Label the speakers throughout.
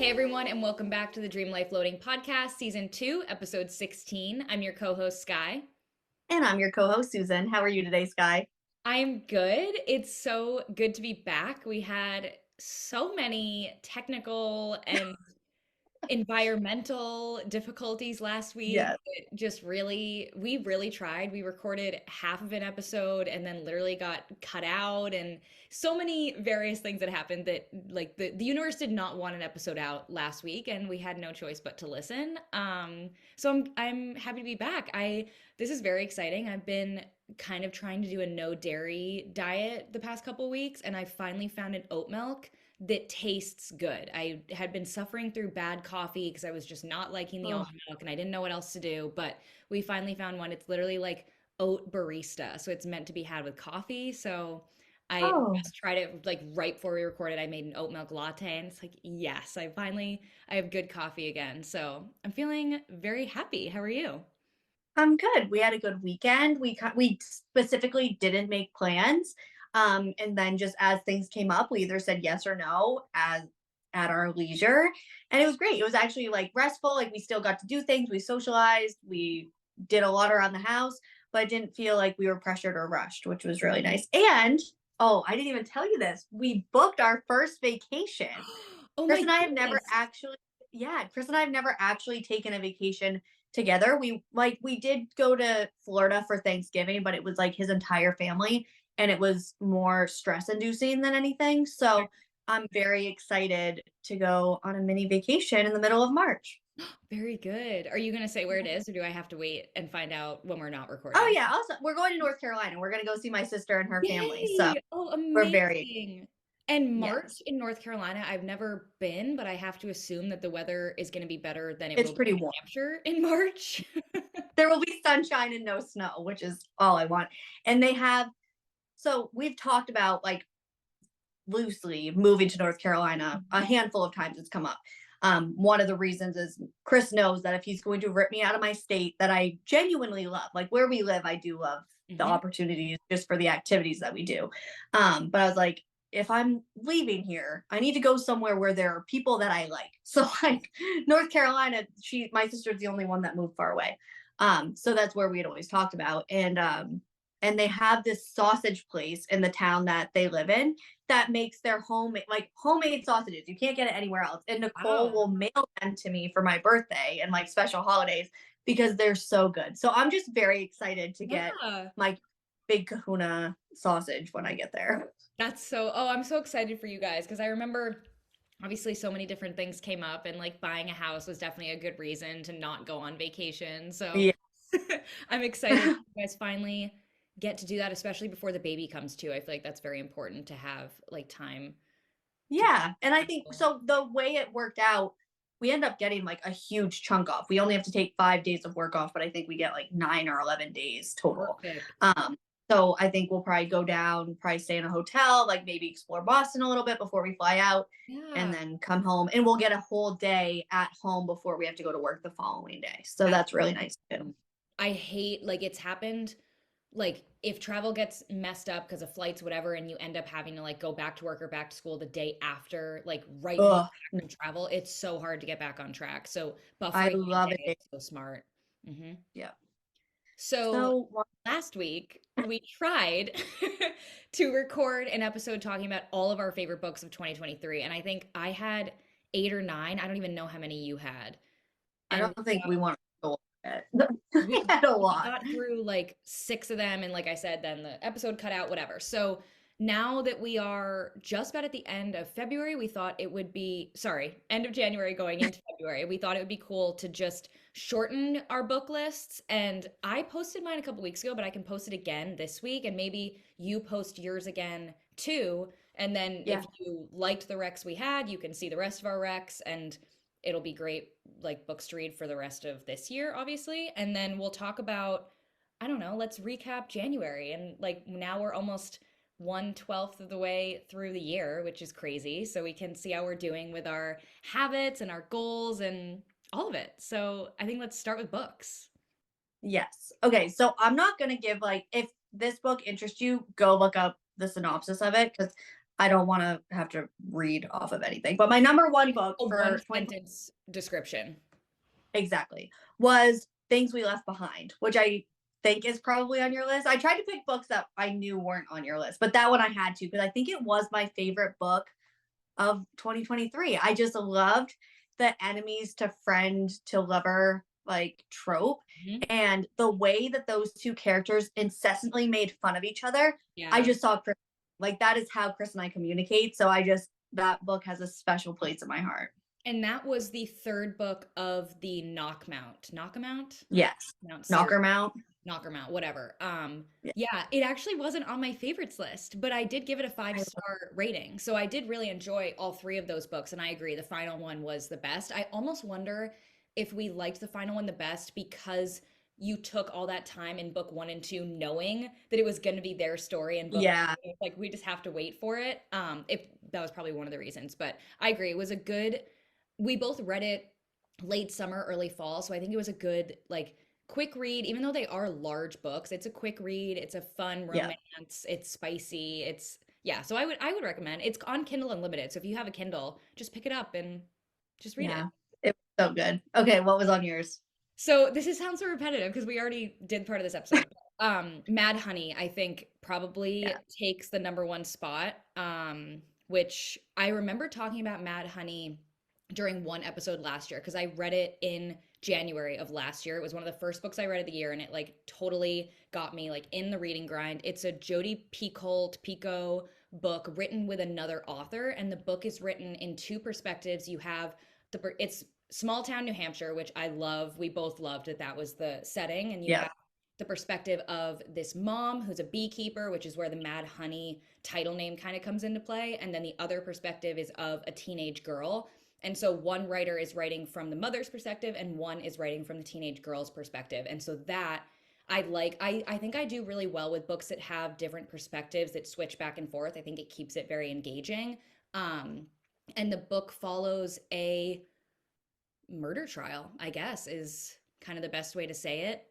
Speaker 1: Hey everyone, and welcome back to the Dream Life Loading Podcast, Season 2, Episode 16. I'm your co-host, Skye.
Speaker 2: And I'm your co-host, Susan. How are you today, Skye?
Speaker 1: I'm good. It's so good to be back. We had so many technical and environmental difficulties last week.
Speaker 2: Yes.
Speaker 1: We really tried. We recorded half of an episode and then literally got cut out, and so many various things that happened that like the universe did not want an episode out last week, and we had no choice but to listen. So I'm happy to be back. This is very exciting. I've been kind of trying to do a no dairy diet the past couple weeks, and I finally found an oat milk that tastes good. I had been suffering through bad coffee because I was just not liking the
Speaker 2: Oh,
Speaker 1: almond milk and I didn't know what else to do. But we finally found one. It's literally like oat barista. So it's meant to be had with coffee. So I
Speaker 2: oh,
Speaker 1: just tried it like right before we recorded. I made an oat milk latte and it's like, yes, I have good coffee again. So I'm feeling very happy. How are you?
Speaker 2: I'm good. We had a good weekend. We specifically didn't make plans, and then just as things came up, we either said yes or no as at our leisure, and it was great. It was actually like restful. Like we still got to do things. We socialized. We did a lot around the house, but I didn't feel like we were pressured or rushed, which was really nice. And oh, I didn't even tell you this. We booked our first vacation.
Speaker 1: Oh
Speaker 2: Chris
Speaker 1: my
Speaker 2: and I have never
Speaker 1: goodness.
Speaker 2: actually yeah, Chris and I have never actually taken a vacation together. We did go to Florida for Thanksgiving, but it was like his entire family and it was more stress inducing than anything. So I'm very excited to go on a mini vacation in the middle of March.
Speaker 1: Very good. Are you going to say where it is or do I have to wait and find out when we're not
Speaker 2: Oh
Speaker 1: recording?
Speaker 2: yeah, also we're going to North Carolina. We're gonna go see my sister and her family. So
Speaker 1: Yay! Oh,
Speaker 2: we're very
Speaker 1: amazing. And
Speaker 2: yes.
Speaker 1: March in North Carolina, I've never been, but I have to assume that the weather is going to be better than it
Speaker 2: It's
Speaker 1: will be
Speaker 2: pretty
Speaker 1: in
Speaker 2: warm.
Speaker 1: New Hampshire in March.
Speaker 2: There will be sunshine and no snow, which is all I want. And they have so we've talked about like loosely moving to North Carolina a
Speaker 1: Mhm.
Speaker 2: handful of times. It's come up. One of the reasons is Chris knows that if he's going to rip me out of my state that I genuinely love, like where we live, I do love the
Speaker 1: Mhm.
Speaker 2: opportunities just for the activities that we do. But I was like, if I'm leaving here, I need to go somewhere where there are people that I like. So like North Carolina, my sister's the only one that moved far away. So that's where we had always talked about. And they have this sausage place in the town that they live in that makes their homemade sausages. You can't get it anywhere else. And Nicole
Speaker 1: Wow.
Speaker 2: will mail them to me for my birthday and like special holidays because they're so good. So I'm just very excited to get
Speaker 1: Yeah.
Speaker 2: my big kahuna sausage when I get there.
Speaker 1: I'm so excited for you guys because I remember obviously so many different things came up and like buying a house was definitely a good reason to not go on vacation. So
Speaker 2: Yeah.
Speaker 1: I'm excited you guys finally get to do that, especially before the baby comes too. I feel like that's very important to have like time to
Speaker 2: Yeah. And I think
Speaker 1: travel.
Speaker 2: so the way it worked out, we end up getting like a huge chunk off. We only have to take 5 days of work off, but I think we get like 9 or 11 days total.
Speaker 1: Perfect.
Speaker 2: Um, so I think we'll probably go down, probably stay in a hotel, like maybe explore Boston a little bit before we fly out, and
Speaker 1: Yeah.
Speaker 2: then come home. And we'll get a whole day at home before we have to go to work the following day. So
Speaker 1: That's
Speaker 2: that's really nice too.
Speaker 1: I hate like it's happened like if travel gets messed up because of flights whatever and you end up having to like go back to work or back to school the day after like right when you
Speaker 2: Ugh,
Speaker 1: back from travel, it's so hard to get back on track. So
Speaker 2: I
Speaker 1: buffering in a
Speaker 2: love
Speaker 1: day
Speaker 2: it.
Speaker 1: is so smart. Hmm.
Speaker 2: Yeah.
Speaker 1: So
Speaker 2: So
Speaker 1: last week we tried to record an episode talking about all of our favorite books of 2023, and I think I had 8 or 9. I don't even know how many you had.
Speaker 2: I
Speaker 1: And
Speaker 2: don't think we want to go it. We
Speaker 1: we
Speaker 2: had a
Speaker 1: we
Speaker 2: lot.
Speaker 1: got through like 6 of them, and like I said, then the episode cut out, whatever. So now that we are just about at the end of February, we thought it would be, sorry, end of January going into February, we thought it would be cool to just shorten our book lists. And I posted mine a couple weeks ago, but I can post it again this week, and maybe you post yours again too. And then
Speaker 2: Yeah.
Speaker 1: if you liked the recs we had, you can see the rest of our recs, and it'll be great like books to read for the rest of this year, obviously. And then we'll talk about, I don't know, let's recap January. And like now we're almost 1/12 of the way through the year, which is crazy. So we can see how we're doing with our habits and our goals and all of it. So I think let's start with books.
Speaker 2: Yes. Okay. So I'm not going to give like, if this book interests you, go look up the synopsis of it because I don't want to have to read off of anything. But my number one book
Speaker 1: A
Speaker 2: for
Speaker 1: one
Speaker 2: 2020
Speaker 1: sentence description.
Speaker 2: exactly was Things We Left Behind, which I think is probably on your list. I tried to pick books that I knew weren't on your list, but that one I had to because I think it was my favorite book of 2023. I just loved the enemies to friend to lover like trope,
Speaker 1: Mhm.
Speaker 2: and the way that those two characters incessantly made fun of each other. I
Speaker 1: Yeah.
Speaker 2: just saw Chris, like that is how Chris and I communicate. So that book has a special place in my heart.
Speaker 1: And that was the third book of the Knockamount
Speaker 2: Yes.
Speaker 1: series.
Speaker 2: Knocker Mount.
Speaker 1: Knockermount, whatever.
Speaker 2: Yeah.
Speaker 1: Yeah, it actually wasn't on my favorites list, but I did give it a
Speaker 2: I,
Speaker 1: five-star rating. So I did really enjoy all three of those books, and I agree, the final one was the best. I almost wonder if we liked the final one the best because you took all that time in book one and two knowing that it was going to be their story in book
Speaker 2: yeah.
Speaker 1: three. Like we just have to wait for it. If that was probably one of the reasons, but I agree, it was a good. We both read it late summer, early fall, so I think it was a good like quick read. Even though they are large books, it's a quick read, it's a fun
Speaker 2: Yeah.
Speaker 1: romance, it's spicy, it's yeah, so I would recommend. It's on Kindle Unlimited, so if you have a Kindle, just pick it up and just read it.
Speaker 2: Yeah. It was so good. Okay. What was on yours?
Speaker 1: So sounds so repetitive because we already did part of this episode. Mad Honey, I think probably
Speaker 2: Yeah.
Speaker 1: takes the number one spot. Which I remember talking about Mad Honey during one episode last year because I read it in January of last year. It was one of the first books I read of the year, and it like totally got me like in the reading grind. It's a Jodi Picoult book written with another author, and the book is written in two perspectives. You have it's small town New Hampshire, which I love. We both loved that that was the setting, and you
Speaker 2: Yeah.
Speaker 1: have the perspective of this mom who's a beekeeper, which is where the Mad Honey title name kind of comes into play, and then the other perspective is of a teenage girl. And so one writer is writing from the mother's perspective and one is writing from the teenage girl's perspective. And so that I think I do really well with books that have different perspectives that switch back and forth. I think it keeps it very engaging. Um, and the book follows a murder trial, I guess, is kind of the best way to say it.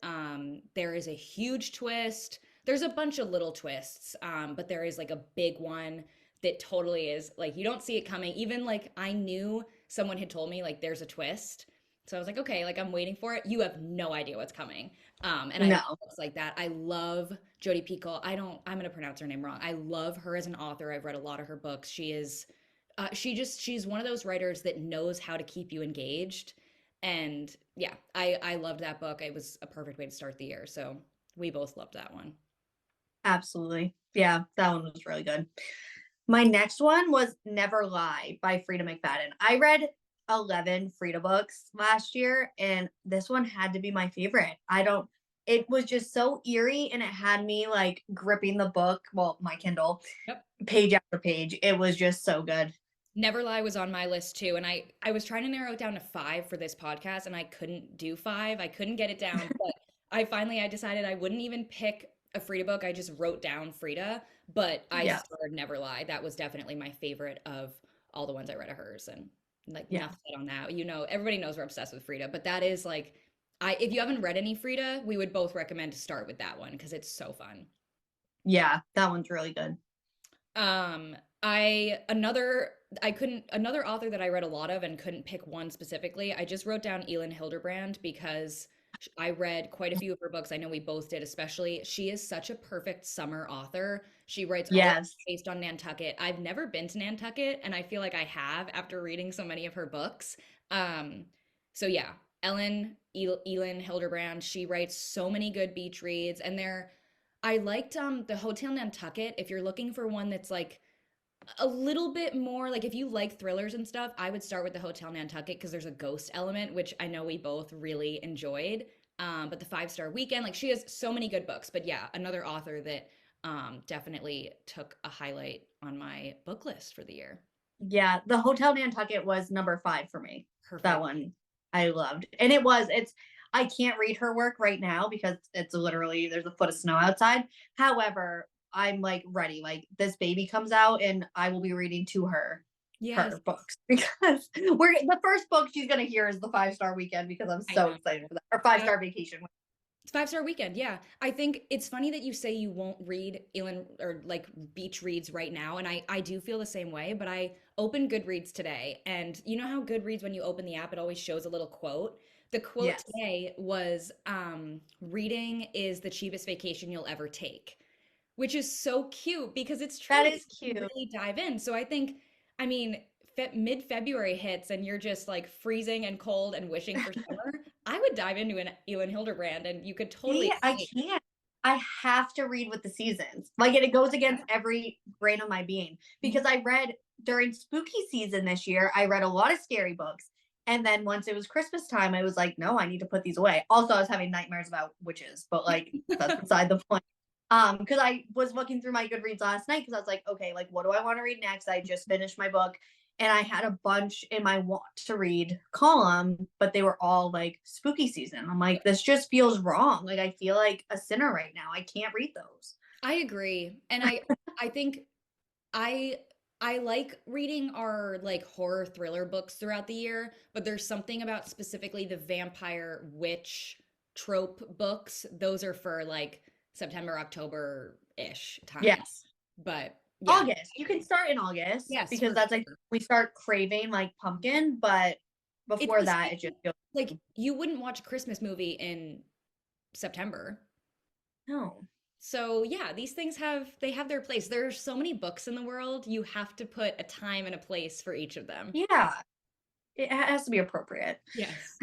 Speaker 1: There is a huge twist. There's a bunch of little twists, but there is like a big one that totally is like you don't see it coming. Even like I knew someone had told me like there's a twist. So I was like, okay, like I'm waiting for it. You have no idea what's coming. And I love
Speaker 2: No.
Speaker 1: books like that. I love Jodi Picoult. I'm gonna pronounce her name wrong. I love her as an author. I've read a lot of her books. She's one of those writers that knows how to keep you engaged. And yeah, I loved that book. It was a perfect way to start the year. So we both loved that one.
Speaker 2: Absolutely. Yeah. That one was really good. My next one was Never Lie by Frida McFadden. I read 11 Frida books last year, and this one had to be my favorite. It was just so eerie, and it had me like gripping the book, well, my Kindle,
Speaker 1: Yep.
Speaker 2: page after page. It was just so good.
Speaker 1: Never Lie was on my list too. And I was trying to narrow it down to five for this podcast, and I couldn't do five. I couldn't get it down. But I decided I wouldn't even pick a Frida book. I just wrote down Frida, but I
Speaker 2: Yeah.
Speaker 1: starred Never Lie. That was definitely my favorite of all the ones I read of hers. And like
Speaker 2: Yeah.
Speaker 1: enough said on that. You know, everybody knows we're obsessed with Frida, but that is like if you haven't read any Frida, we would both recommend to start with that one because it's so fun.
Speaker 2: Yeah. That one's really good.
Speaker 1: Another author that I read a lot of and couldn't pick one specifically. I just wrote down Elin Hildebrand because I read quite a few of her books. I know we both did, especially. She is such a perfect summer author. She writes all
Speaker 2: Yes.
Speaker 1: based on Nantucket. I've never been to Nantucket, and I feel like I have after reading so many of her books. So yeah, Elin Hildebrand. She writes so many good beach reads, and I liked the Hotel Nantucket. If you're looking for one that's like a little bit more like if you like thrillers and stuff, I would start with the Hotel Nantucket because there's a ghost element, which I know we both really enjoyed. But the Five-Star Weekend, like she has so many good books. But yeah, another author that definitely took a highlight on my book list for the year.
Speaker 2: Yeah. The Hotel Nantucket was number 5 for me.
Speaker 1: Perfect.
Speaker 2: That one I loved. And I can't read her work right now because it's literally there's a foot of snow outside. However, I'm like ready. Like this baby comes out and I will be reading to her
Speaker 1: Yes.
Speaker 2: her books because the first book she's gonna hear is the Five-Star Weekend because I'm
Speaker 1: I
Speaker 2: so
Speaker 1: know.
Speaker 2: excited for that. Or Five-Star Vacation.
Speaker 1: It's 5-star weekend. Yeah. I think it's funny that you say you won't read Elin or like beach reads right now. And I do feel the same way, but I opened Goodreads today. And you know how Goodreads, when you open the app, it always shows a little quote? The quote
Speaker 2: Yes,
Speaker 1: today was reading is the cheapest vacation you'll ever take, which is so cute because it's
Speaker 2: that
Speaker 1: true.
Speaker 2: is
Speaker 1: You
Speaker 2: cute.
Speaker 1: really dive in. So I think, I mean, mid-February hits and you're just like freezing and cold and wishing for summer. I would dive into an Elin Hildebrand and you could totally
Speaker 2: See, I
Speaker 1: escape.
Speaker 2: can't. I have to read with the seasons. Like it goes against every grain of my being because
Speaker 1: Mhm.
Speaker 2: I read during spooky season this year, I read a lot of scary books. And then once it was Christmas time, I was like, no, I need to put these away. Also, I was having nightmares about witches, but like that's beside the point. Because I was looking through my Goodreads last night because I was like, okay, like what do I want to read next? I just finished my book and I had a bunch in my want to read column, but they were all like spooky season. I'm like, this just feels wrong. Like I feel like a sinner right now. I can't read those.
Speaker 1: I agree. And I think I I like reading our like horror thriller books throughout the year, but there's something about specifically the vampire witch trope books. Those are for like September, October-ish time.
Speaker 2: Yes.
Speaker 1: But yeah,
Speaker 2: August.
Speaker 1: I
Speaker 2: You can
Speaker 1: agree.
Speaker 2: start in August
Speaker 1: Yes,
Speaker 2: because
Speaker 1: for
Speaker 2: that's like
Speaker 1: sure.
Speaker 2: we start craving like pumpkin, but
Speaker 1: It's
Speaker 2: before
Speaker 1: the
Speaker 2: that it
Speaker 1: same,
Speaker 2: just feels
Speaker 1: like you wouldn't watch a Christmas movie in September.
Speaker 2: no.
Speaker 1: So yeah, these things have their place. There are so many books in the world. You have to put a time and a place for each of them.
Speaker 2: Yeah. It has to be appropriate.
Speaker 1: Yes.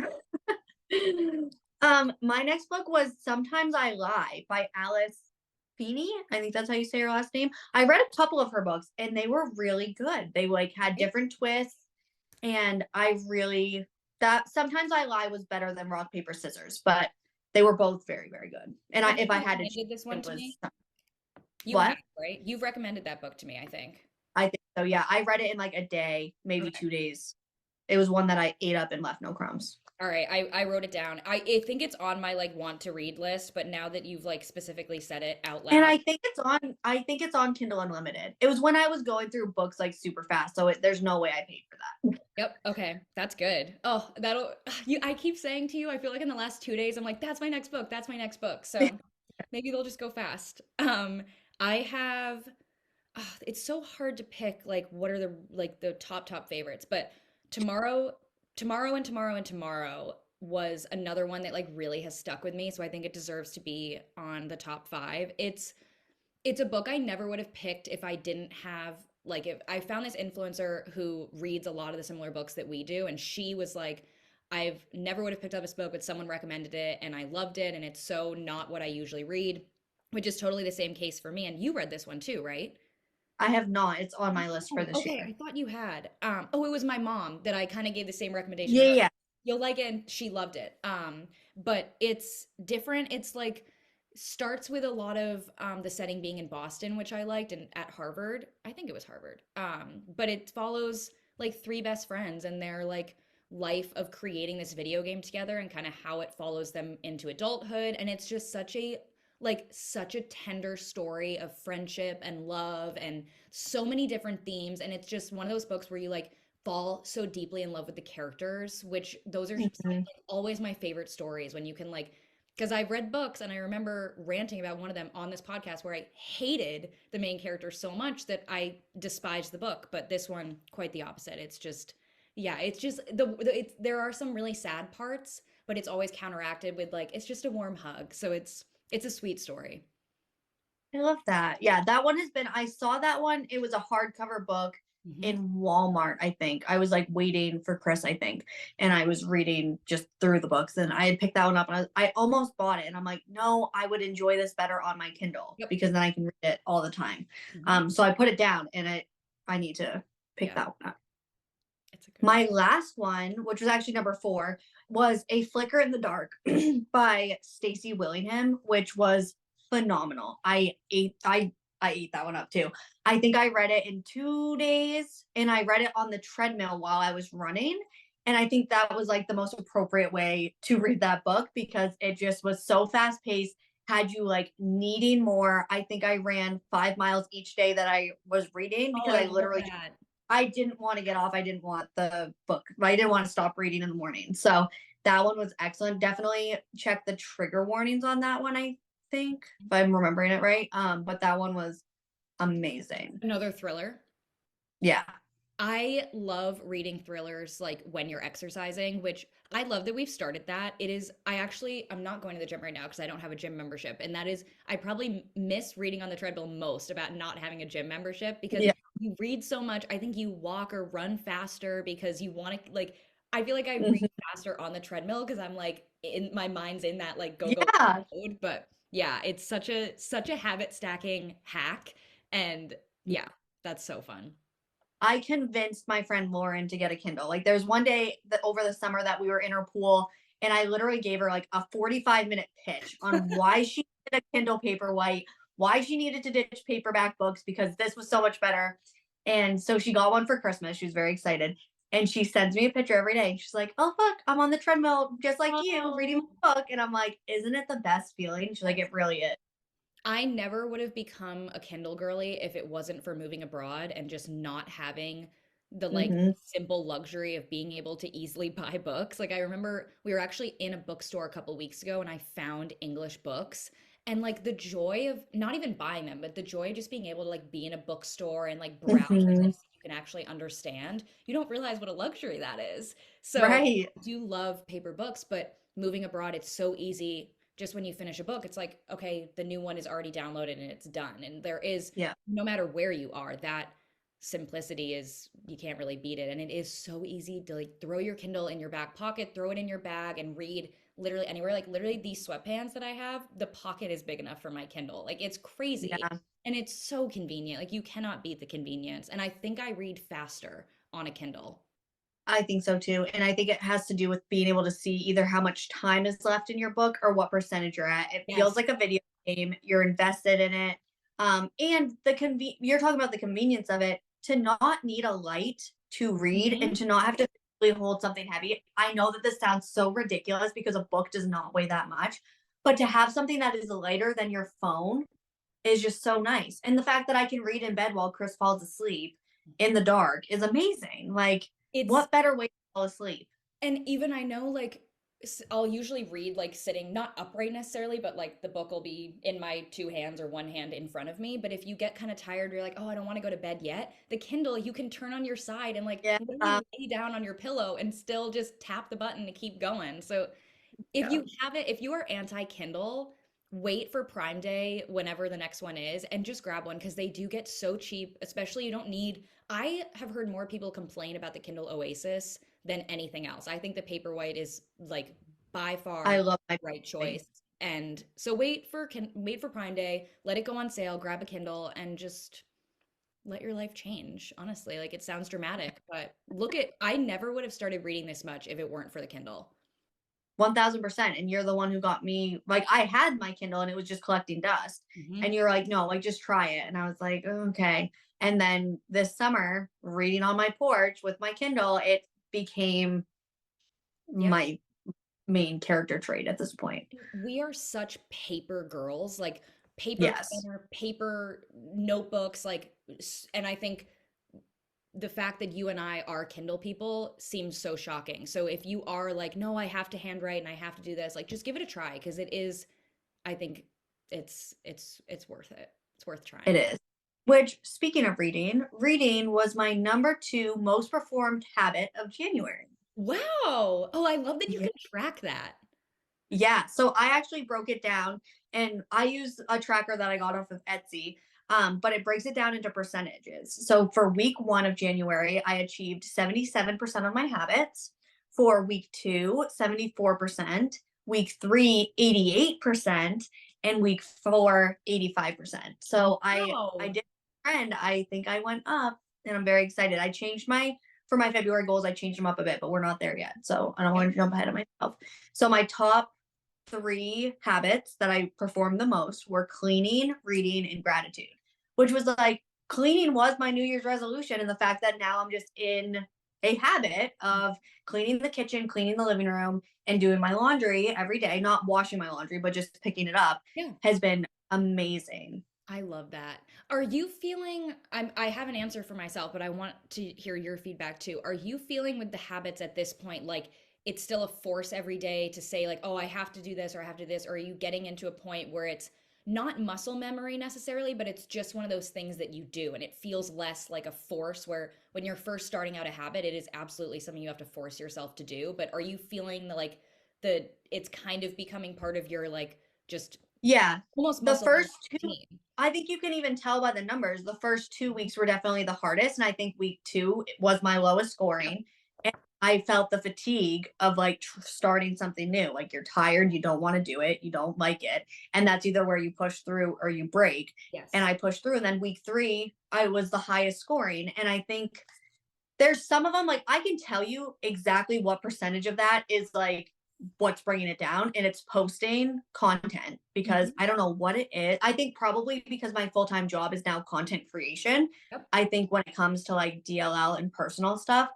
Speaker 2: My next book was Sometimes I Lie by Alice Feeney. I think that's how you say her last name. I read a couple of her books and they were really good. They like had different twists and I really that Sometimes I Lie was better than Rock Paper Scissors, but they were both very very good. And
Speaker 1: Have
Speaker 2: if
Speaker 1: you
Speaker 2: I had to choose,
Speaker 1: recommended this one
Speaker 2: it
Speaker 1: to
Speaker 2: was
Speaker 1: me? You have,
Speaker 2: what?
Speaker 1: right? You've recommended that book to me, I think.
Speaker 2: I think so. Yeah, I read it in like a day, maybe
Speaker 1: Okay.
Speaker 2: 2 days. It was one that I ate up and left no crumbs.
Speaker 1: All right, I wrote it down. I think it's on my like want to read list, but now that you've like specifically said it out
Speaker 2: And
Speaker 1: loud.
Speaker 2: I think it's on Kindle Unlimited. It was when I was going through books like super fast, so there's no way I paid for that.
Speaker 1: Yep, okay. That's good. Oh, that'll you I keep saying to you, I feel like in the last 2 days I'm like, that's my next book. That's my next book. So maybe they'll just go fast. I have it's so hard to pick like what are the top favorites, but tomorrow, tomorrow was another one that like really has stuck with me, so I think it deserves to be on the top 5. It's a book I never would have picked if I didn't have like if I found this influencer who reads a lot of the similar books that we do, and she was like, I've never would have picked up this book, but someone recommended it and I loved it, and it's so not what I usually read, which is totally the same case for me. And you read this one too, right?
Speaker 2: I have not. It's on my list for
Speaker 1: Oh,
Speaker 2: this
Speaker 1: okay.
Speaker 2: year.
Speaker 1: I thought you had. Oh, it was my mom that I kind of gave the same recommendation to
Speaker 2: Yeah,
Speaker 1: her.
Speaker 2: yeah.
Speaker 1: You'll like it, and she loved it. But it's different. It's like starts with a lot of the setting being in Boston, which I liked, and at Harvard. I think it was Harvard. But it follows like three best friends and their like life of creating this video game together and kind of how it follows them into adulthood. And it's just such a tender story of friendship and love and so many different themes, and it's just one of those books where you like fall so deeply in love with the characters, which those are
Speaker 2: Mhm.
Speaker 1: always my favorite stories when you can like, because I've read books and I remember ranting about one of them on this podcast where I hated the main character so much that I despised the book, but this one quite the opposite. It's just yeah, it's just there are some really sad parts, but it's always counteracted with like it's just a warm hug, so it's a sweet story.
Speaker 2: I love that. Yeah, that one has been I saw that one. It was a hardcover book
Speaker 1: Mhm.
Speaker 2: in Walmart, I think. I was like waiting for Chris, I think, and I was reading just through the books and I had picked that one up and I almost bought it and I'm like, no, I would enjoy this better on my Kindle
Speaker 1: Yep.
Speaker 2: because then I can read it all the time.
Speaker 1: Mhm.
Speaker 2: So I put it down and I need to pick
Speaker 1: Yeah,
Speaker 2: that one up.
Speaker 1: it's a good one.
Speaker 2: My last one, which was actually number 4, was A Flicker in the Dark by Stacey Willingham, which was phenomenal. I ate that one up too. I think I read it in 2 days and I read it on the treadmill while I was running. And I think that was like the most appropriate way to read that book because it just was so fast paced, had you like needing more. I think I ran 5 miles each day that I was reading
Speaker 1: Oh,
Speaker 2: because
Speaker 1: I
Speaker 2: I
Speaker 1: love
Speaker 2: literally
Speaker 1: that.
Speaker 2: I didn't want to get off. I didn't want the book. I didn't want to stop reading in the morning. So That one was excellent. Definitely check the trigger warnings on that one, I think, if I'm remembering it right. But that one was amazing.
Speaker 1: Another thriller.
Speaker 2: Yeah.
Speaker 1: I love reading thrillers like when you're exercising, which I love that we've started that. I'm not going to the gym right now because I don't have a gym membership. And that is, I probably miss reading on the treadmill most about not having a gym membership because
Speaker 2: Yeah.
Speaker 1: you read so much. I think you walk or run faster because you want to, like, I feel like I read
Speaker 2: Mhm.
Speaker 1: faster on the treadmill because I'm like, in my mind's in that like go, go
Speaker 2: Yeah.
Speaker 1: mode. But yeah, it's such a habit stacking hack. And yeah, that's so fun.
Speaker 2: I convinced my friend Lauren to get a Kindle. Like there's one day that over the summer that we were in her pool and I literally gave her like a 45-minute pitch on why she needed a Kindle Paperwhite, why she needed to ditch paperback books because this was so much better. And so she got one for Christmas. She was very excited. And she sends me a picture every day. She's like, "Oh fuck, I'm on the treadmill just like you, reading
Speaker 1: Oh.
Speaker 2: my book." And I'm like, "Isn't it the best feeling?" She's like, "It really is."
Speaker 1: I never would have become a Kindle girly if it wasn't for moving abroad and just not having the like
Speaker 2: Hmm.
Speaker 1: simple luxury of being able to easily buy books. Like I remember we were actually in a bookstore a couple weeks ago and I found English books and like the joy of not even buying them, but the joy of just being able to like be in a bookstore and like browse
Speaker 2: Hmm.
Speaker 1: books that you can actually understand. You don't realize what a luxury that is. So
Speaker 2: Right.
Speaker 1: I do love paper books, but moving abroad, it's so easy just when you finish a book, it's like, okay, the new one is already downloaded and it's done. And there is,
Speaker 2: Yeah.
Speaker 1: no matter where you are, that simplicity is, you can't really beat it. And it is so easy to like throw your Kindle in your back pocket, throw it in your bag, and read literally anywhere. Like literally these sweatpants that I have, the pocket is big enough for my Kindle. Like it's crazy.
Speaker 2: Yeah.
Speaker 1: And it's so convenient. Like you cannot beat the convenience. And I think I read faster on a Kindle.
Speaker 2: I think so too. And I think it has to do with being able to see either how much time is left in your book or what percentage you're at. It feels
Speaker 1: Yes.
Speaker 2: like a video game. You're invested in it. And you're talking about the convenience of it to not need a light to read
Speaker 1: Mhm.
Speaker 2: and to not have to physically hold something heavy. I know that this sounds so ridiculous because a book does not weigh that much, but to have something that is lighter than your phone is just so nice. And the fact that I can read in bed while Chris falls asleep in the dark is amazing. Like,
Speaker 1: It's
Speaker 2: what better way to fall asleep?
Speaker 1: And even I know, like, I'll usually read like sitting, not upright necessarily, but like the book will be in my two hands or one hand in front of me. But if you get kind of tired, you're like, oh, I don't want to go to bed yet. The Kindle, you can turn on your side and like
Speaker 2: Yeah.
Speaker 1: literally lay down on your pillow and still just tap the button to keep going. So if
Speaker 2: Yeah.
Speaker 1: you have it, if you are anti-Kindle, wait for Prime Day whenever the next one is and just grab one because they do get so cheap, especially you don't need. I have heard more people complain about the Kindle Oasis than anything else. I think the Paperwhite is like by
Speaker 2: I
Speaker 1: far
Speaker 2: love my
Speaker 1: the right
Speaker 2: birthday.
Speaker 1: choice. And so wait for Prime Day, let it go on sale, grab a Kindle and just let your life change. Honestly, like it sounds dramatic, but I never would have started reading this much if it weren't for the Kindle.
Speaker 2: 1000%. And you're the one who got me, like, I had my Kindle and it was just collecting dust.
Speaker 1: Mhm.
Speaker 2: And you're like, no, like, just try it. And I was like, "Oh, okay." And then this summer, reading on my porch with my Kindle, it became
Speaker 1: Yeah.
Speaker 2: my main character trait at this point.
Speaker 1: We are such paper girls, like paper
Speaker 2: Yes.
Speaker 1: planner, paper notebooks, like, and I think the fact that you and I are Kindle people seems so shocking. So if you are like, no, I have to handwrite and I have to do this, like, just give it a try because it is, I think it's worth it. It's worth
Speaker 2: It
Speaker 1: trying.
Speaker 2: is. Which, speaking of reading, reading was my number two most performed habit of January.
Speaker 1: Wow. Oh, I love that you can track that.
Speaker 2: Yeah, so I actually broke it down and I use a tracker that I got off of Etsy, but it breaks it down into percentages. So for week one of January, I achieved 77% of my habits. For week two, 74%. Week three, 88%. And week four, 85%. So I
Speaker 1: Wow.
Speaker 2: did trend. I think I went up and I'm very excited. For my February goals, I changed them up a bit, but we're not there yet. So I don't
Speaker 1: Yeah.
Speaker 2: want to jump ahead of myself. So my top three habits that I performed the most were cleaning, reading, and gratitude, which was like cleaning was my New Year's resolution. And the fact that now I'm just in a habit of cleaning the kitchen, cleaning the living room, and doing my laundry every day, not washing my laundry, but just picking it up
Speaker 1: Yeah.
Speaker 2: has been amazing.
Speaker 1: I love that. Are you feeling, I have an answer for myself, but I want to hear your feedback too. Are you feeling with the habits at this point, like it's still a force every day to say like, oh, I have to do this or I have to do this? Or are you getting into a point where it's not muscle memory necessarily, but it's just one of those things that you do and it feels less like a force where when you're first starting out a habit, it is absolutely something you have to force yourself to do. But are you feeling the like the it's kind of becoming part of your like just
Speaker 2: Yeah.
Speaker 1: almost
Speaker 2: The
Speaker 1: muscle memory
Speaker 2: first two,
Speaker 1: routine?
Speaker 2: I think you can even tell by the numbers. The first 2 weeks were definitely the hardest. And I think week 2 was my lowest scoring. And I felt the fatigue of like starting something new. Like you're tired, you don't want to do it, you don't like it. And that's either where you push through or you break. And
Speaker 1: Yes.
Speaker 2: I pushed through. And then week 3, I was the highest scoring. And I think there's some of them, like I can tell you exactly what percentage of that is like what's bringing it down, and it's posting content because
Speaker 1: Mhm.
Speaker 2: I don't know what it is. I think probably because my full-time job is now content creation.
Speaker 1: Yep.
Speaker 2: I think when it comes to like DLL and personal stuff,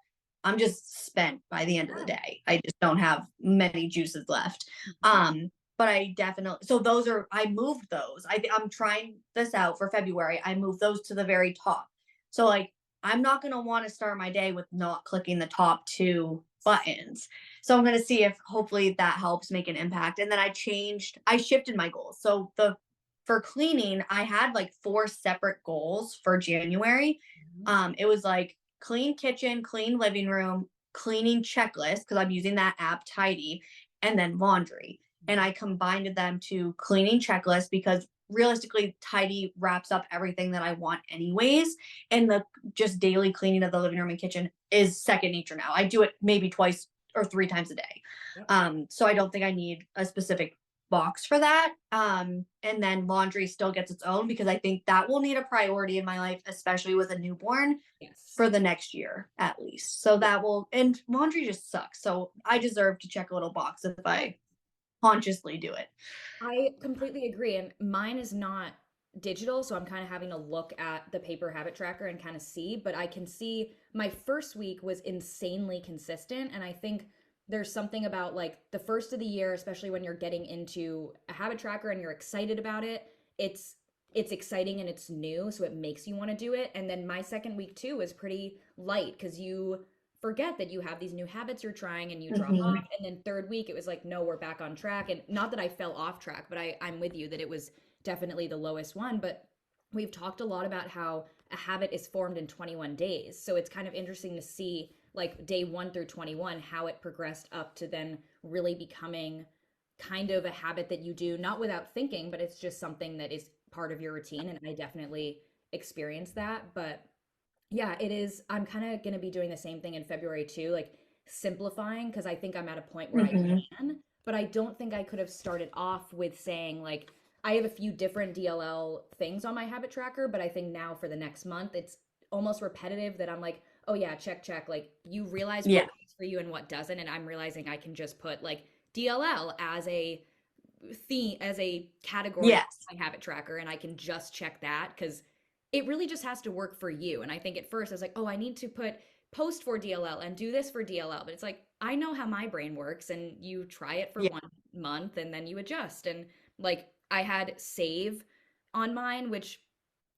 Speaker 2: I'm just spent by the end of the
Speaker 1: Yeah.
Speaker 2: day. I just don't have many juices left.
Speaker 1: Mhm.
Speaker 2: But I definitely, so those are, I moved those. I'm trying this out for February. I moved those to the very top. So like I'm not going to want to start my day with not clicking the top 2 buttons. So I'm going to see if hopefully that helps make an impact. And then I shifted my goals. So for cleaning, I had like 4 separate goals for January.
Speaker 1: Mhm.
Speaker 2: It was like clean kitchen, clean living room, cleaning checklist because I'm using that app Tidy, and then laundry. And I combined them to cleaning checklist because realistically Tidy wraps up everything that I want anyways, and the just daily cleaning of the living room and kitchen is second nature now. I do it maybe twice or 3 times a day.
Speaker 1: Yep.
Speaker 2: So I don't think I need a specific box for that. And then laundry still gets its own because I think that will need a priority in my life, especially with a newborn
Speaker 1: Yes.
Speaker 2: for the next year at least. So
Speaker 1: Yeah.
Speaker 2: that will, and laundry just sucks. So I deserve to check a little box if
Speaker 1: Yeah.
Speaker 2: I consciously do it.
Speaker 1: I completely agree. And mine is not digital, so I'm kind of having to look at the paper habit tracker and kind of see, but I can see my first week was insanely consistent. And I think there's something about like the first of the year, especially when you're getting into a habit tracker and you're excited about it, it's it's exciting and it's new, so it makes you want to do it. And then my second week too was pretty light because you forget that you have these new habits you're trying and you drop
Speaker 2: Mhm.
Speaker 1: off. And then third week, it was like, no, we're back on track. And not that I fell off track, but I'm with you that it was definitely the lowest one. But we've talked a lot about how a habit is formed in 21 days. So it's kind of interesting to see like day 1 through 21, how it progressed up to then really becoming kind of a habit that you do, not without thinking, but it's just something that is part of your routine. And I definitely experienced that. But yeah, it is. I'm kind of going to be doing the same thing in February too, like simplifying because I think I'm at a point where I
Speaker 2: Mhm.
Speaker 1: can, but I don't think I could have started off with saying like I have a few different DLL things on my habit tracker, but I think now for the next month it's almost repetitive that I'm like, "Oh yeah, check check." Like you realize what
Speaker 2: Yeah.
Speaker 1: works for you and what doesn't, and I'm realizing I can just put like DLL as a theme as a category
Speaker 2: Yes.
Speaker 1: on my habit tracker and I can just check that because it really just has to work for you. And I think at first I was like, oh, I need to put post for DLL and do this for DLL. But it's like, I know how my brain works. And you try it for
Speaker 2: Yeah.
Speaker 1: 1 month and then you adjust. And like, I had save on mine, which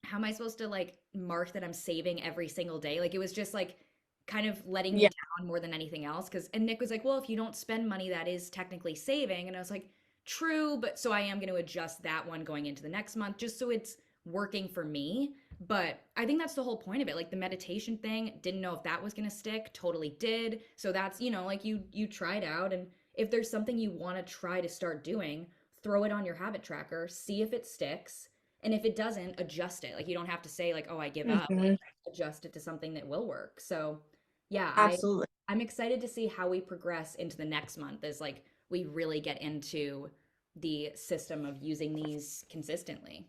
Speaker 1: how am I supposed to like mark that I'm saving every single day? Like, it was just like kind of letting me
Speaker 2: Yeah.
Speaker 1: down more than anything else. And Nick was like, well, if you don't spend money, that is technically saving. And I was like, true. But so I am going to adjust that one going into the next month just so it's working for me. But I think that's the whole point of it. Like the meditation thing, didn't know if that was going to stick, totally did. So that's, like you try it out and if there's something you want to try to start doing, throw it on your habit tracker, see if it sticks, and if it doesn't, adjust it. Like you don't have to say like, "Oh, I give up." Like
Speaker 2: Mhm.
Speaker 1: adjust it to something that will work. So, yeah,
Speaker 2: Absolutely.
Speaker 1: I'm excited to see how we progress into the next month as like we really get into the system of using these consistently.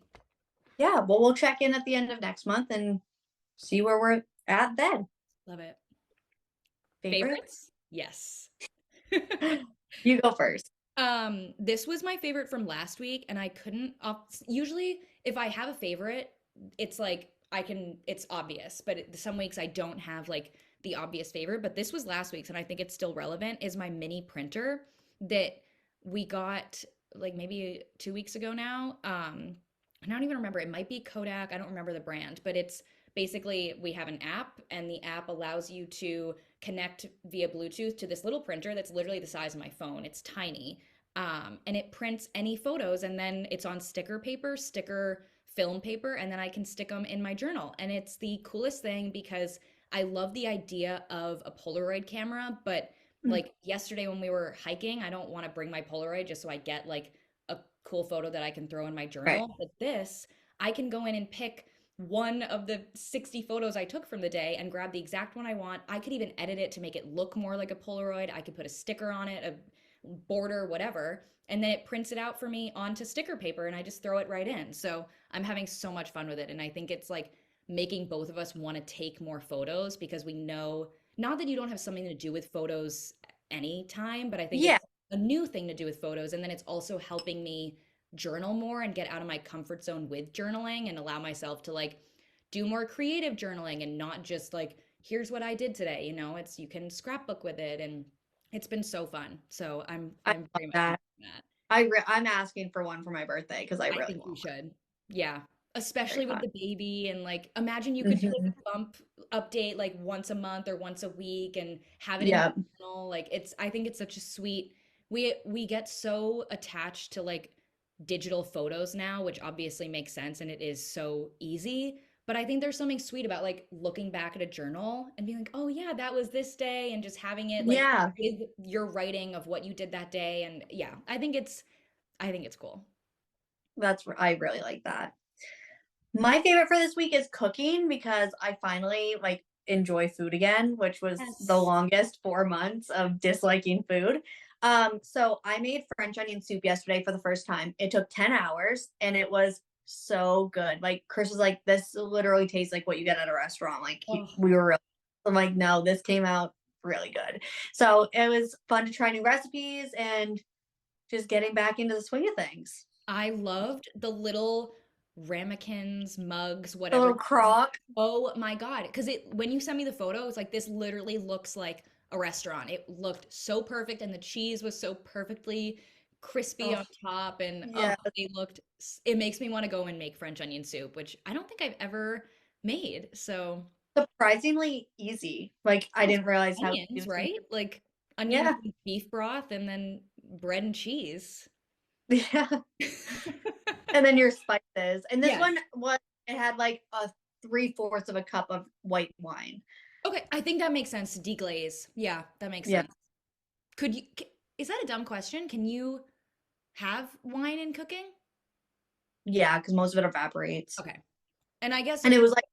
Speaker 2: Yeah. Well, we'll check in at the end of next month and see where we're at then.
Speaker 1: Love it.
Speaker 2: Favorites?
Speaker 1: Favorites? Yes.
Speaker 2: You go first.
Speaker 1: This was my favorite from last week, and I couldn't usually if I have a favorite, it's like it's obvious, but some weeks I don't have like the obvious favorite, but this was last week's and I think it's still relevant is my mini printer that we got like maybe 2 weeks ago now. I don't even remember. It might be Kodak. I don't remember the brand, but it's basically we have an app and the app allows you to connect via Bluetooth to this little printer that's literally the size of my phone. It's tiny. And it prints any photos, and then it's on sticker paper, sticker film paper, and then I can stick them in my journal. And it's the coolest thing because I love the idea of a Polaroid camera, but
Speaker 2: Mm,
Speaker 1: like yesterday when we were hiking, I don't want to bring my Polaroid just so I get like a cool photo that I can throw in my
Speaker 2: right.
Speaker 1: journal. But this, I can go in and pick one of the 60 photos I took from the day and grab the exact one I want. I could even edit it to make it look more like a Polaroid. I could put a sticker on it, a border, whatever, and then it prints it out for me onto sticker paper and I just throw it right in. So I'm having so much fun with it. And I think it's like making both of us want to take more photos because we know not that you don't have something to do with photos anytime, but I think
Speaker 2: Yeah.
Speaker 1: it's a new thing to do with photos. And then it's also helping me journal more and get out of my comfort zone with journaling and allow myself to like do more creative journaling and not just like, here's what I did today. You know, it's you can scrapbook with it and it's been so fun. So
Speaker 2: I
Speaker 1: I'm
Speaker 2: love
Speaker 1: very much
Speaker 2: that.
Speaker 1: enjoying that.
Speaker 2: I'm asking for one for my birthday because I
Speaker 1: I
Speaker 2: really
Speaker 1: think you
Speaker 2: want one.
Speaker 1: should. Yeah.
Speaker 2: Very
Speaker 1: Especially with
Speaker 2: fun.
Speaker 1: the baby and like imagine you could do like
Speaker 2: Mhm.
Speaker 1: a bump update like once a month or once a week and have it in your
Speaker 2: Yeah.
Speaker 1: journal. Like it's I think it's such a sweet we get so attached to like digital photos now, which obviously makes sense and it is so easy. But I think there's something sweet about like looking back at a journal and being like, oh yeah, that was this day, and just having it like
Speaker 2: Yeah.
Speaker 1: with your writing of what you did that day. And yeah, I think it's cool.
Speaker 2: I really like that. My favorite for this week is cooking because I finally like enjoy food again, which was the
Speaker 1: Yes.
Speaker 2: longest 4 months of disliking food. So I made French onion soup yesterday for the first time. It took 10 hours and it was so good. Like Chris was like, this literally tastes like what you get at a restaurant. Like
Speaker 1: Oh,
Speaker 2: we were really, I'm like, no, this came out really good. So it was fun to try new recipes and just getting back into the swing of things.
Speaker 1: I loved the little ramekins, mugs,
Speaker 2: The
Speaker 1: whatever.
Speaker 2: little crock.
Speaker 1: Oh my God. Because it when you sent me the photo, it's like this literally looks like a restaurant. It looked so perfect and the cheese was so perfectly crispy
Speaker 2: Oh,
Speaker 1: on top and oh
Speaker 2: yeah.
Speaker 1: they looked it makes me want to go and make French onion soup, which I don't think I've ever made. So
Speaker 2: Surprisingly easy. Like, I
Speaker 1: oh, it's
Speaker 2: didn't realize how easy
Speaker 1: onions,
Speaker 2: it was to
Speaker 1: right? Like onions
Speaker 2: Yeah.
Speaker 1: and beef broth and then bread and cheese.
Speaker 2: Yeah. And then your spices. And this
Speaker 1: Yes.
Speaker 2: one was it had like a 3/4 of a cup of white wine.
Speaker 1: Okay, I think that makes sense to deglaze. Yeah, that makes
Speaker 2: Yeah.
Speaker 1: sense. Could you, is that a dumb question? Can you have wine in cooking?
Speaker 2: Yeah, because most of it evaporates.
Speaker 1: Okay. And I guess,
Speaker 2: And it was like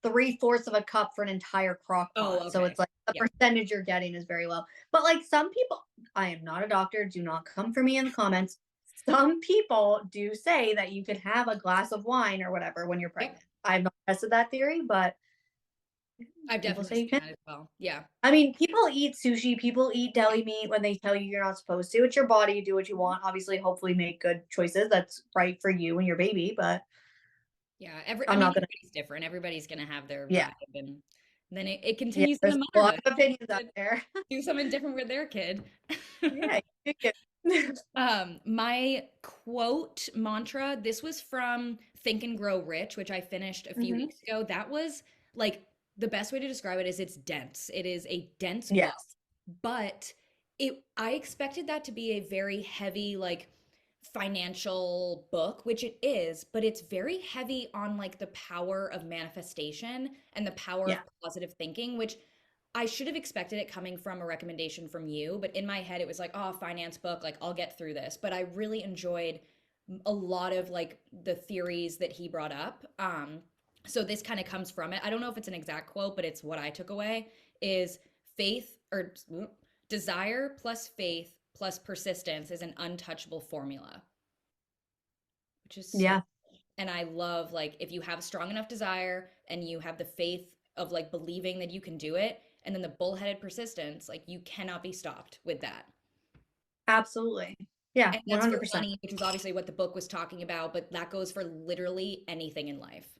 Speaker 2: 3/4 of a cup for an entire crock
Speaker 1: oh,
Speaker 2: pot. So
Speaker 1: okay.
Speaker 2: it's like the
Speaker 1: Yeah.
Speaker 2: percentage you're getting is very low. But like some people, I am not a doctor. Do not come for me in the comments. Some people do say that you could have a glass of wine or whatever when you're
Speaker 1: Yep.
Speaker 2: pregnant. I have not tested that theory, but
Speaker 1: I've
Speaker 2: people
Speaker 1: definitely
Speaker 2: say you
Speaker 1: seen
Speaker 2: can.
Speaker 1: that as well. Yeah.
Speaker 2: I mean, people eat sushi, people eat deli meat when they tell you you're not supposed to. It's your body, you do what you want. Obviously, hopefully make good choices that's right for you and your baby, but
Speaker 1: Yeah. I
Speaker 2: I'm
Speaker 1: mean,
Speaker 2: not gonna
Speaker 1: everybody's different. Everybody's going to have their
Speaker 2: yeah.
Speaker 1: vibe. And then it
Speaker 2: Yeah,
Speaker 1: continues
Speaker 2: there's
Speaker 1: into
Speaker 2: a lot
Speaker 1: motherhood.
Speaker 2: of opinions out
Speaker 1: To
Speaker 2: there.
Speaker 1: do something different with their kid.
Speaker 2: Yeah, you do.
Speaker 1: My quote mantra, this was from Think and Grow Rich, which I finished a few
Speaker 2: Mhm.
Speaker 1: weeks ago. That was like the best way to describe it is it's dense. It is a dense book,
Speaker 2: Yes.
Speaker 1: but I expected that to be a very heavy like financial book, which it is, but it's very heavy on like the power of manifestation and the power of
Speaker 2: Yeah.
Speaker 1: positive thinking, which I should have expected it coming from a recommendation from you, but in my head it was like, oh, finance book, like I'll get through this. But I really enjoyed a lot of like the theories that he brought up. So this kind of comes from it. I don't know if it's an exact quote, but it's what I took away is faith or desire plus faith plus persistence is an untouchable formula, which is so
Speaker 2: Yeah.
Speaker 1: and I love like if you have a strong enough desire and you have the faith of like believing that you can do it, and then the bullheaded persistence, like you cannot be stopped with that.
Speaker 2: Absolutely. Yeah,
Speaker 1: And that's for
Speaker 2: 100%.
Speaker 1: money, which is obviously what the book was talking about, but that goes for literally anything in life.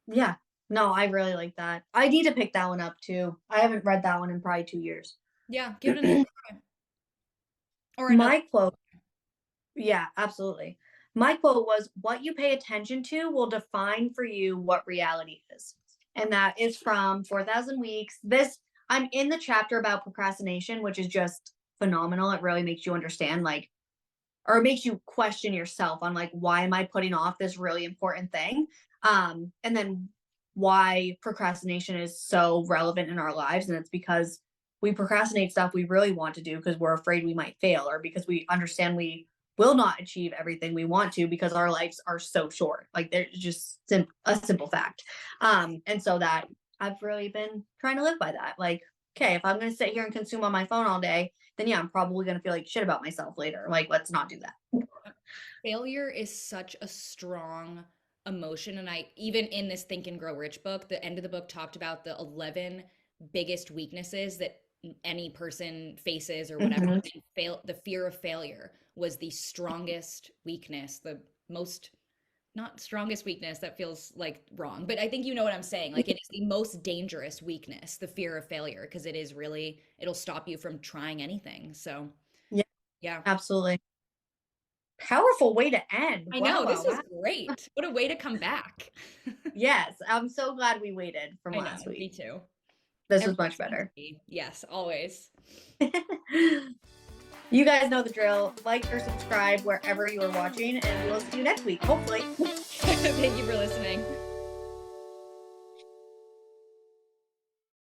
Speaker 2: Yeah. No, I really like that. I need to pick that one up too. I haven't read that one in probably 2 years.
Speaker 1: Yeah, give it another try. Or another.
Speaker 2: My quote Yeah, absolutely. My quote was, "What you pay attention to will define for you what reality is." And that is from 4,000 Weeks. This I'm in the chapter about procrastination, which is just phenomenal. It really makes you understand, like, or it makes you question yourself on like, why am I putting off this really important thing? And then why procrastination is so relevant in our lives. And it's because we procrastinate stuff we really want to do because we're afraid we might fail, or because we understand we will not achieve everything we want to because our lives are so short. Like, there's just a simple fact. And so that I've really been trying to live by that. Like, okay, if I'm going to sit here and consume on my phone all day, then yeah, I'm probably going to feel like shit about myself later. Like, let's not do that.
Speaker 1: Failure is such a strong emotion. And I, even in this Think and Grow Rich book, the end of the book talked about the 11 biggest weaknesses that any person faces or whatever.
Speaker 2: Mm-hmm.
Speaker 1: And the fear of failure was the strongest weakness, the most, not strongest weakness, that feels like wrong, but I think you know what I'm saying. Like, it is the most dangerous weakness, the fear of failure, because it is really, it'll stop you from trying anything. So,
Speaker 2: Yeah,
Speaker 1: yeah.
Speaker 2: absolutely. Powerful way to end.
Speaker 1: I
Speaker 2: Wow,
Speaker 1: know,
Speaker 2: wow,
Speaker 1: this was
Speaker 2: wow.
Speaker 1: great. What a way to come back.
Speaker 2: Yes, I'm so glad we waited from
Speaker 1: I know,
Speaker 2: last
Speaker 1: me
Speaker 2: week.
Speaker 1: too.
Speaker 2: This was much
Speaker 1: Everything's meant to
Speaker 2: better.
Speaker 1: be. Yes, always.
Speaker 2: You guys know the drill. Like or subscribe wherever you are watching, and we'll see you next week, hopefully.